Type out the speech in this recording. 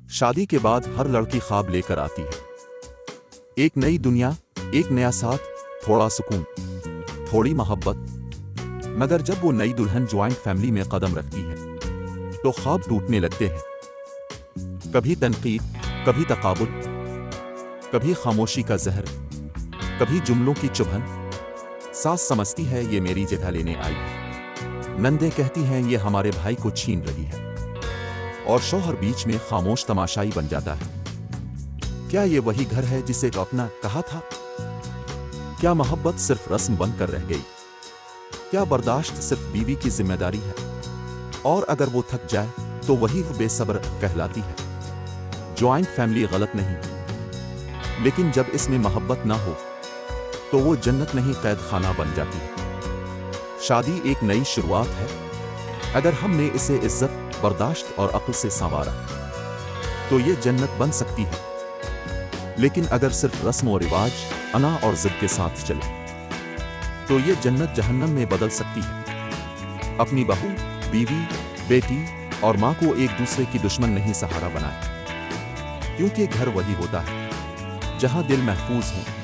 شادی کے بعد ہر لڑکی خواب لے کر آتی ہے، ایک نئی دنیا، ایک نیا ساتھ، تھوڑا سکون، تھوڑی محبت۔ مگر جب وہ نئی دلہن جوائنٹ فیملی میں قدم رکھتی ہے تو خواب ٹوٹنے لگتے ہیں۔ کبھی تنقید، کبھی تقابل، کبھی خاموشی کا زہر، کبھی جملوں کی چبھن۔ ساس سمجھتی ہے یہ میری جگہ لینے آئی ہے، نندیں کہتی ہیں یہ ہمارے بھائی کو چھین رہی ہے، اور شوہر بیچ میں خاموش تماشائی بن جاتا ہے۔ کیا یہ وہی گھر ہے جسے اپنا کہا تھا؟ کیا محبت صرف رسم بن کر رہ گئی؟ کیا برداشت صرف بیوی کی ذمہ داری ہے؟ اور اگر وہ تھک جائے تو وہی بے صبر کہلاتی ہے۔ جوائنٹ فیملی غلط نہیں، لیکن جب اس میں محبت نہ ہو تو وہ جنت نہیں قید خانہ بن جاتی ہے۔ شادی ایک نئی شروعات ہے، اگر ہم نے اسے عزت، برداشت اور عقل سے سنوارا تو یہ جنت بن سکتی ہے، لیکن اگر صرف رسم و رواج، انا اور ضد کے ساتھ چلے تو یہ جنت جہنم میں بدل سکتی ہے۔ اپنی بہو، بیوی، بیٹی اور ماں کو ایک دوسرے کی دشمن نہیں سہارا بنائے، کیونکہ گھر وہی ہوتا ہے جہاں دل محفوظ ہوں۔